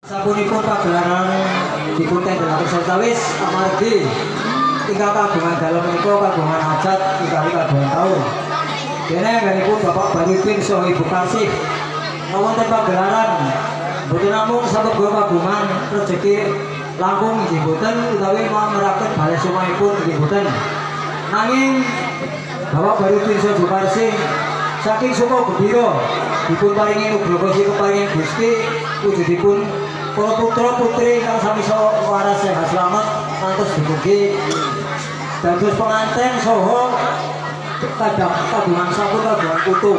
Sapunipun pagelaran dipun tendelaken sawetawis amargi tinggal kagungan dalam menika kagungan hajat tinggal kagungan taun. Dene anggenipun Bapak Barudin saha Ibu Kasih wonten pagelaran boten namung sabab kagungan rezeki langkung nggih boten utawi mameraken balai sumahipun nggih boten. Nanging Bapak Barudin saha Ibu Kasih saking suka gembira dipun paringi nugraha keparingin Gusti wujudipun para putra putri kang sami waras sehat selamat ngantos dumugi dados pengantin saha kagungan sampun kagungan putu.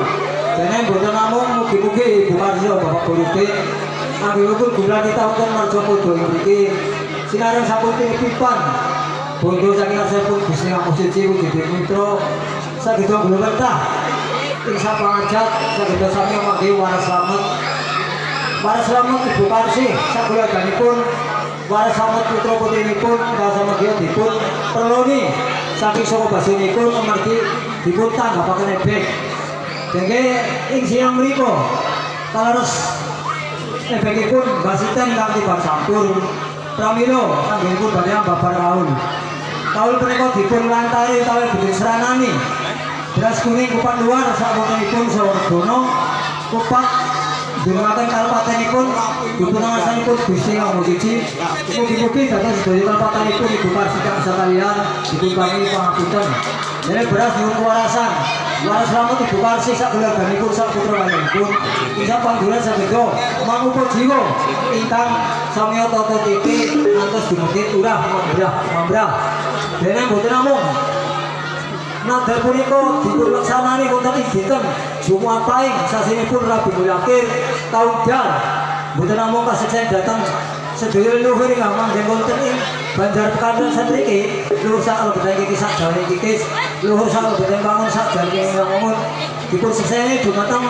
Dene boten namung mugi-mugi Ibu Karya Bapak Barudin anggenipun bulan kita wonten Marjapada mriki sinareng sampun tinipipan bondo saking asepun Gusti Ngamusiji wujudipun mitra sageda kula berkah ing sapangajat sageda sami mangke waras selamat. Waras selamat Ibu Kasih sakulaganipun waras selamat putra putrinipun sama dia dipun perloni saking saka basinipun amargi dipun tanggapaken ebek. Dene ing siang mriku kaleres ebekipun basiten kanthi bab sampur pramila anggenipun badhe babar kaul. Kaul punika dipun lantari utawi dipun seranani beras kuning kupat luar sapunipun sawargana kupat Dunungaken kalpatenipun dipunangasanipun Gusti Ngamusiji mugi-mugi dados sedaya kalpatenipun Ibu Kasih kang sakaliyan dipun paringi pangapunten. Dene beras nyuwun kewarasan waras selamat Ibu Kasih sak keluarganipun sak putra lanjenipun ingkang pangduran sageda mangupa jiwa ingkang samya tata titi ngantos dumugi turah mambrah. Dene boten namung nadal punika dipun laksanani wonten ing dinten Jumat Pahing sasinipun Rabi Mulyakhir taun dal. Boten namung kaseksen dhateng sedaya leluhur ingkang manggen wonten ing Banjar Pekanbaran satriki, leluhur sak lebeteng kisah jawane kikis, leluhur sak lebeteng bangun sak jalke ngangun dipun sekseni dumateng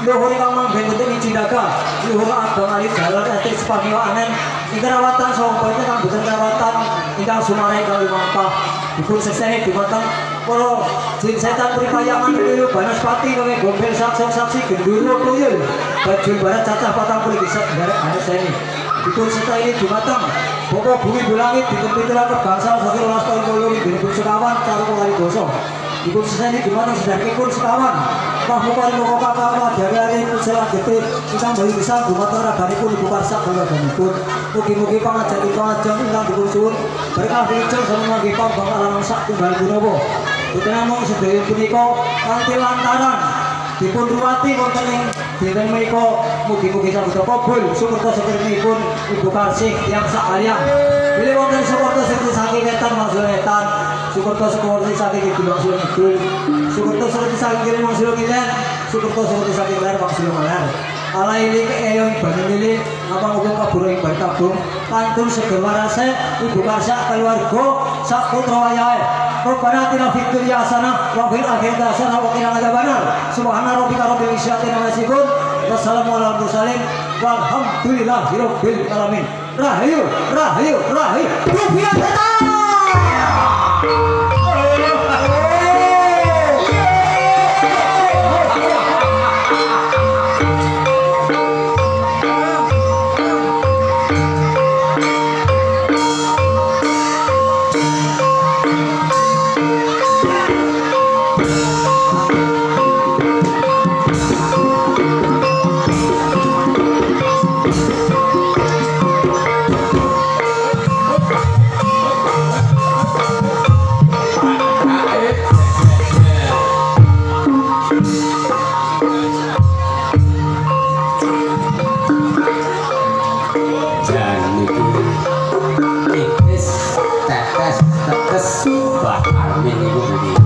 leluhur ingkang manggen wonten ing Cindaga, leluhur Abang Ali Jalan Etrik Spamio Anen ingkang rawatan saha ingkang boten rawatan ingkang sumarai kali mampah dipun sekseni dumateng para jin setan pripayangan niku Banaspati kangge gombel saksi genduro tuyul Bajul Barat cacah 40 kisah ngarep aneseni dipun sekseni dumateng Bapak Bumi Bulangit dipitulaken bangsa saking 12 tahun kala dipun sekawan karo kali dosa dipun sekseni dumateng sedherekipun sekawan Mahmuka Moko Kakak dari Pusat Gede ingkang bayi bisa dumateng raganipun Ibu Karsa kalaganipun mugi-mugi pangajeng ingkang dipun suwun berkah wincung sareng nggih pambangkalan sak tunggal gunawa. Boten namung sedaya punika kanthi lantaran dipun ruwati wonten ing dinten menika mugi-mugi saged kabul sumerta sakirinipun Ibu Kasih tiyang sakaliyan. Bilih wonten sumerta saking wetan mangsul wetan, sumerta saking kidul mangsul kidul, sumerta saking kiri mangsul kilen, sumerta saking ler mangsul ler. Ala ini keeyong banyu milih apa ngomong kabur ing bari tabung kantun seger warase Ibu Karsa keluarga sak putra wayahe. Rabbana atina fid dunya hasanah wa fil akhirati hasanah wa qina adzabannar. Subhana rabbika rabbil izzati amma yasifun. Wassalamu ala mursalin walhamdulillahi rabbil alamin. Rahayu, rahayu, rahayu. Rupiah setan. Tetes, tetes, bakar mini